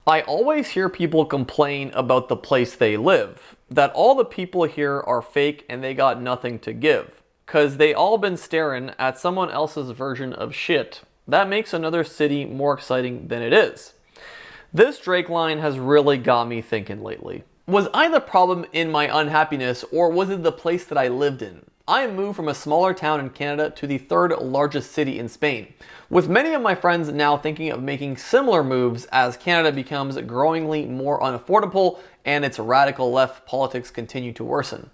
I always hear people complain about the place they live, that all the people here are fake and they got nothing to give, cause they all been staring at someone else's version of shit. That makes another city more exciting than it is. This Drake line has really got me thinking lately. Was I the problem in my unhappiness, or was it the place that I lived in? I moved from a smaller town in Canada to the third largest city in Spain, with many of my friends now thinking of making similar moves as Canada becomes growingly more unaffordable and its radical left politics continue to worsen.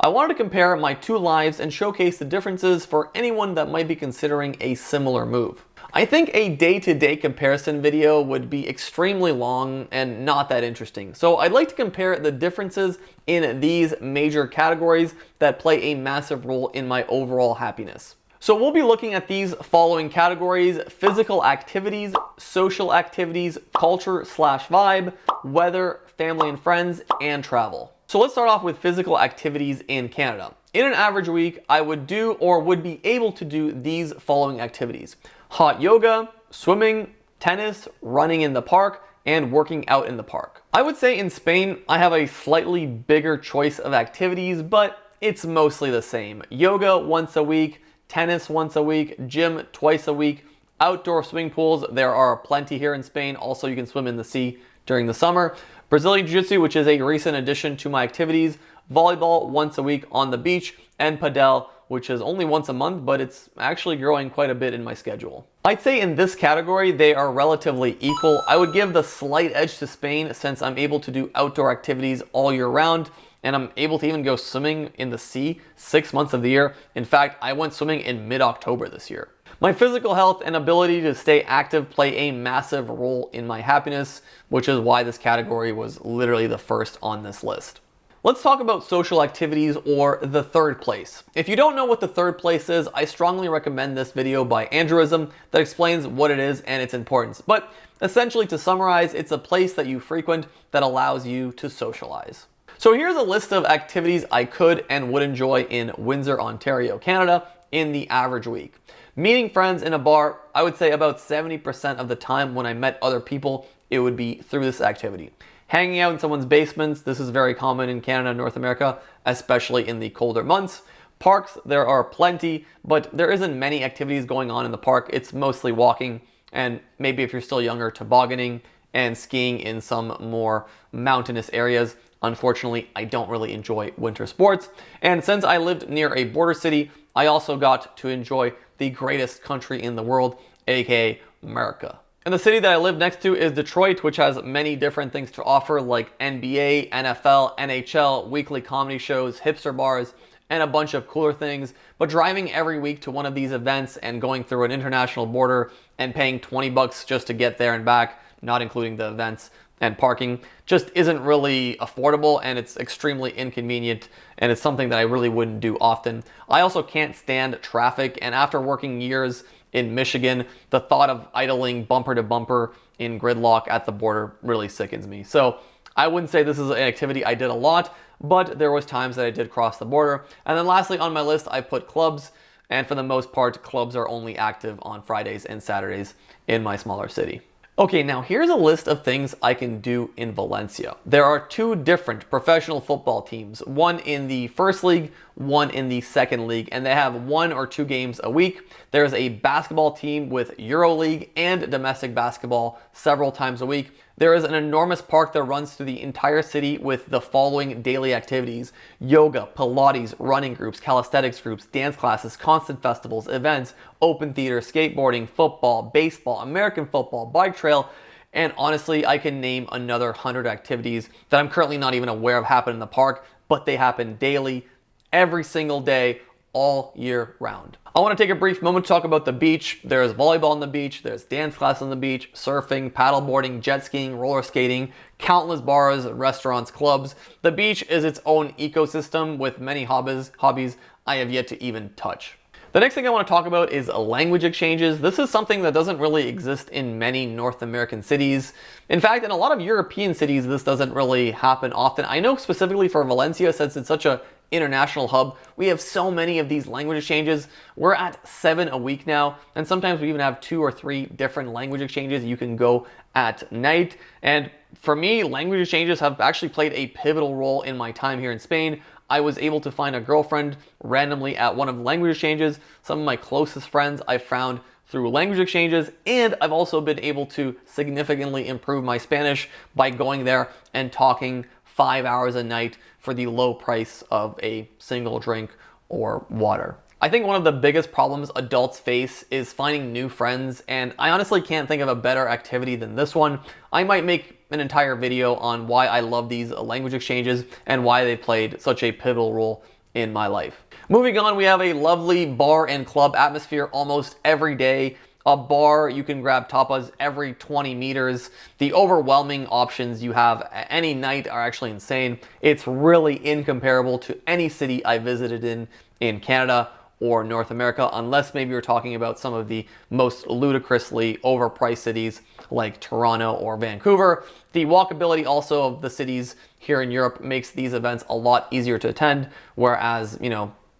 I wanted to compare my two lives and showcase the differences for anyone that might be considering a similar move. I think a day-to-day comparison video would be extremely long and not that interesting. So I'd like to compare the differences in these major categories that play a massive role in my overall happiness. So we'll be looking at these following categories: physical activities, social activities, culture/vibe, weather, family and friends, and travel. So let's start off with physical activities in Canada. In an average week, I would do or would be able to do these following activities: hot yoga, swimming, tennis, running in the park, and working out in the park. I would say in Spain, I have a slightly bigger choice of activities, but it's mostly the same. Yoga once a week, tennis once a week, gym twice a week, outdoor swimming pools. There are plenty here in Spain. Also, you can swim in the sea during the summer. Brazilian Jiu-Jitsu, which is a recent addition to my activities. Volleyball once a week on the beach, and padel, which is only once a month, but it's actually growing quite a bit in my schedule. I'd say in this category, they are relatively equal. I would give the slight edge to Spain since I'm able to do outdoor activities all year round, and I'm able to even go swimming in the sea 6 months of the year. In fact, I went swimming in mid-October this year. My physical health and ability to stay active play a massive role in my happiness, which is why this category was literally the first on this list. Let's talk about social activities, or the third place. If you don't know what the third place is, I strongly recommend this video by Andrewism that explains what it is and its importance. But essentially, to summarize, it's a place that you frequent that allows you to socialize. So here's a list of activities I could and would enjoy in Windsor, Ontario, Canada in the average week. Meeting friends in a bar, I would say about 70% of the time when I met other people, it would be through this activity. Hanging out in someone's basements, this is very common in Canada and North America, especially in the colder months. Parks, there are plenty, but there isn't many activities going on in the park. It's mostly walking, and maybe if you're still younger, tobogganing and skiing in some more mountainous areas. Unfortunately, I don't really enjoy winter sports. And since I lived near a border city, I also got to enjoy the greatest country in the world, aka America. And the city that I live next to is Detroit, which has many different things to offer, like NBA, NFL, NHL, weekly comedy shows, hipster bars, and a bunch of cooler things. But driving every week to one of these events and going through an international border and paying $20 just to get there and back, not including the events and parking, just isn't really affordable, and it's extremely inconvenient, and it's something that I really wouldn't do often. I also can't stand traffic, and after working years in Michigan, the thought of idling bumper to bumper in gridlock at the border really sickens me. So I wouldn't say this is an activity I did a lot, but there was times that I did cross the border. And then lastly on my list, I put clubs, and for the most part, clubs are only active on Fridays and Saturdays in my smaller city. Okay, now here's a list of things I can do in Valencia. There are two different professional football teams, one in the first league, one in the second league, and they have 1 or 2 games a week. There's a basketball team with EuroLeague and domestic basketball several times a week. There is an enormous park that runs through the entire city with the following daily activities: yoga, Pilates, running groups, calisthenics groups, dance classes, concert festivals, events, open theater, skateboarding, football, baseball, American football, bike trail, and honestly, I can name another 100 activities that I'm currently not even aware of happen in the park, but they happen daily, every single day, all year round. I want to take a brief moment to talk about the beach. There's volleyball on the beach, there's dance class on the beach, surfing, paddleboarding, jet skiing, roller skating, countless bars, restaurants, clubs. The beach is its own ecosystem with many hobbies I have yet to even touch. The next thing I want to talk about is language exchanges. This is something that doesn't really exist in many North American cities. In fact, in a lot of European cities, this doesn't really happen often. I know specifically for Valencia, since it's such a international hub. We have so many of these language exchanges. We're at 7 a week now, and sometimes we even have 2 or 3 different language exchanges you can go at night. And for me, language exchanges have actually played a pivotal role in my time here in Spain. I was able to find a girlfriend randomly at one of the language exchanges. Some of my closest friends I found through language exchanges, and I've also been able to significantly improve my Spanish by going there and talking 5 hours a night for the low price of a single drink or water. I think one of the biggest problems adults face is finding new friends, and I honestly can't think of a better activity than this one. I might make an entire video on why I love these language exchanges and why they played such a pivotal role in my life. Moving on, we have a lovely bar and club atmosphere almost every day. A bar, you can grab tapas every 20 meters. The overwhelming options you have any night are actually insane. It's really incomparable to any city I visited in Canada or North America, unless maybe you're talking about some of the most ludicrously overpriced cities like Toronto or Vancouver. The walkability also of the cities here in Europe makes these events a lot easier to attend, whereas,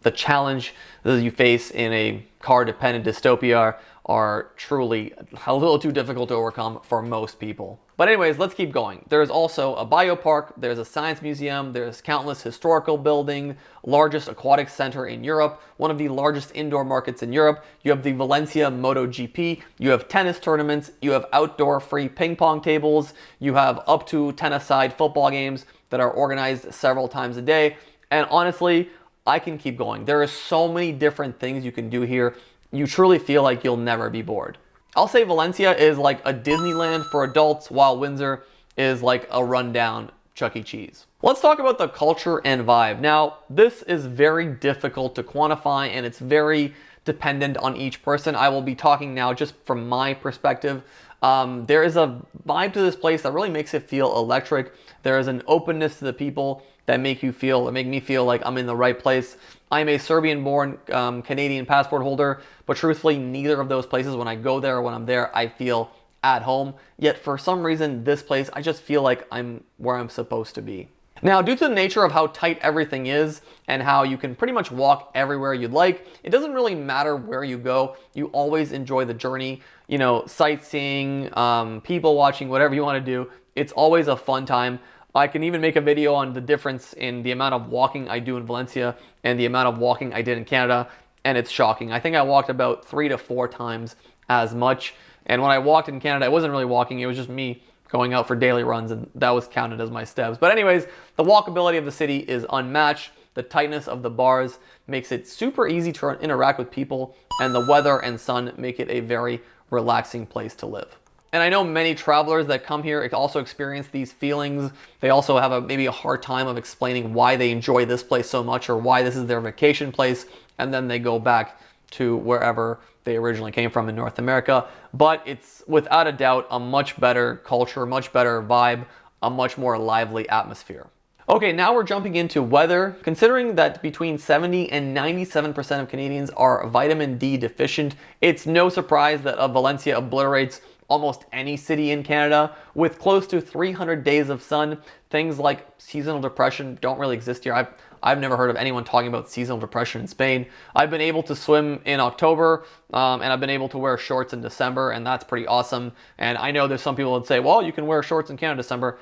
the challenge that you face in a car-dependent dystopia are truly a little too difficult to overcome for most people. But anyways, let's keep going. There's also a biopark, there's a science museum, there's countless historical buildings, largest aquatic center in Europe, one of the largest indoor markets in Europe. You have the Valencia MotoGP, you have tennis tournaments, you have outdoor free ping pong tables, you have up to 10-a-side football games that are organized several times a day. And honestly, I can keep going. There are so many different things you can do here. You truly feel like you'll never be bored. I'll say Valencia is like a Disneyland for adults, while Windsor is like a rundown Chuck E. Cheese. Let's talk about the culture and vibe. Now, this is very difficult to quantify, and it's very dependent on each person. I will be talking now just from my perspective. There is a vibe to this place that really makes it feel electric. There is an openness to the people that make me feel like I'm in the right place. I'm a Serbian-born Canadian passport holder, but truthfully, neither of those places, when I go there or when I'm there, I feel at home. Yet for some reason, this place, I just feel like I'm where I'm supposed to be. Now, due to the nature of how tight everything is and how you can pretty much walk everywhere you'd like, it doesn't really matter where you go. You always enjoy the journey, sightseeing, people watching, whatever you want to do. It's always a fun time. I can even make a video on the difference in the amount of walking I do in Valencia and the amount of walking I did in Canada, and it's shocking. I think I walked about 3 to 4 times as much, and when I walked in Canada, it wasn't really walking, it was just me going out for daily runs, and that was counted as my steps. But anyways, the walkability of the city is unmatched. The tightness of the bars makes it super easy to interact with people, and the weather and sun make it a very relaxing place to live. And I know many travelers that come here also experience these feelings. They also have maybe a hard time of explaining why they enjoy this place so much or why this is their vacation place, and then they go back to wherever they originally came from in North America. But it's without a doubt a much better culture, much better vibe, a much more lively atmosphere. Okay, now we're jumping into weather. Considering that between 70 and 97% of Canadians are vitamin D deficient, it's no surprise that Valencia obliterates almost any city in Canada. With close to 300 days of sun, things like seasonal depression don't really exist here. I've never heard of anyone talking about seasonal depression in Spain. I've been able to swim in October, and I've been able to wear shorts in December, and that's pretty awesome. And I know there's some people that say, well, you can wear shorts in Canada in December.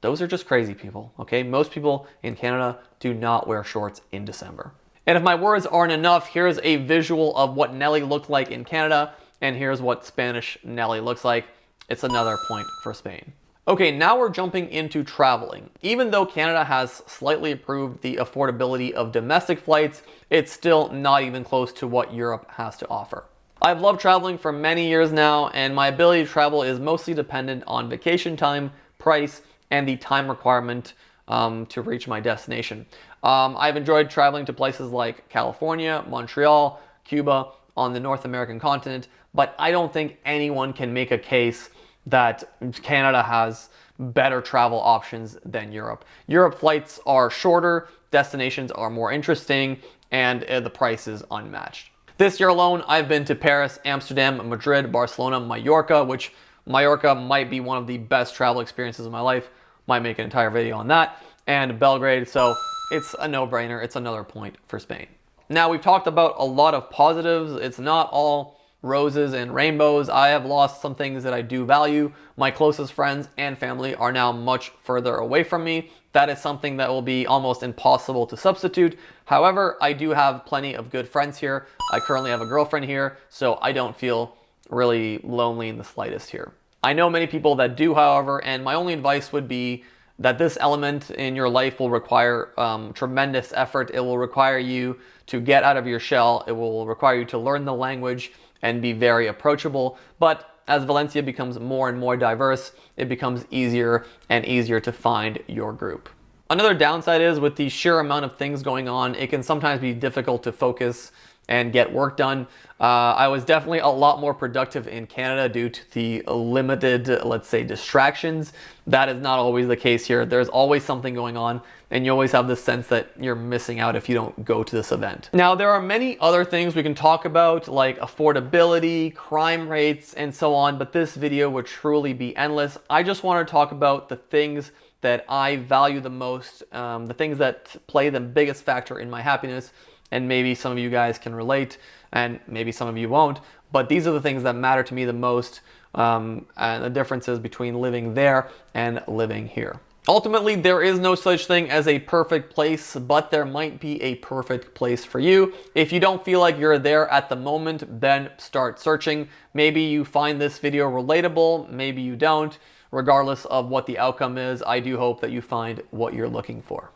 Those are just crazy people, okay? Most people in Canada do not wear shorts in December. And if my words aren't enough, here's a visual of what Nelly looked like in Canada, and here's what Spanish Nelly looks like. It's another point for Spain. Okay, now we're jumping into traveling. Even though Canada has slightly improved the affordability of domestic flights, it's still not even close to what Europe has to offer. I've loved traveling for many years now, and my ability to travel is mostly dependent on vacation time, price, and the time requirement to reach my destination. I've enjoyed traveling to places like California, Montreal, Cuba, on the North American continent, but I don't think anyone can make a case that Canada has better travel options than Europe. Europe flights are shorter, destinations are more interesting, and the price is unmatched. This year alone, I've been to Paris, Amsterdam, Madrid, Barcelona, Mallorca, which Mallorca might be one of the best travel experiences of my life. Might make an entire video on that. And Belgrade. So it's a no-brainer. It's another point for Spain. Now, we've talked about a lot of positives. It's not all roses and rainbows. I have lost some things that I do value. My closest friends and family are now much further away from me. That is something that will be almost impossible to substitute. However, I do have plenty of good friends here. I currently have a girlfriend here, so I don't feel really lonely in the slightest here. I know many people that do, however, and my only advice would be that this element in your life will require tremendous effort. It will require you to get out of your shell. It will require you to learn the language and be very approachable. But as Valencia becomes more and more diverse, it becomes easier and easier to find your group. Another downside is with the sheer amount of things going on, it can sometimes be difficult to focus and get work done. I was definitely a lot more productive in Canada due to the limited, let's say, distractions. That is not always the case here. There's always something going on, and you always have this sense that you're missing out if you don't go to this event. Now, there are many other things we can talk about, like affordability, crime rates, and so on, but this video would truly be endless. I just want to talk about the things that I value the most, the things that play the biggest factor in my happiness. And maybe some of you guys can relate, and maybe some of you won't, but these are the things that matter to me the most, and the differences between living there and living here. Ultimately, there is no such thing as a perfect place, but there might be a perfect place for you. If you don't feel like you're there at the moment, then start searching. Maybe you find this video relatable, maybe you don't. Regardless of what the outcome is, I do hope that you find what you're looking for.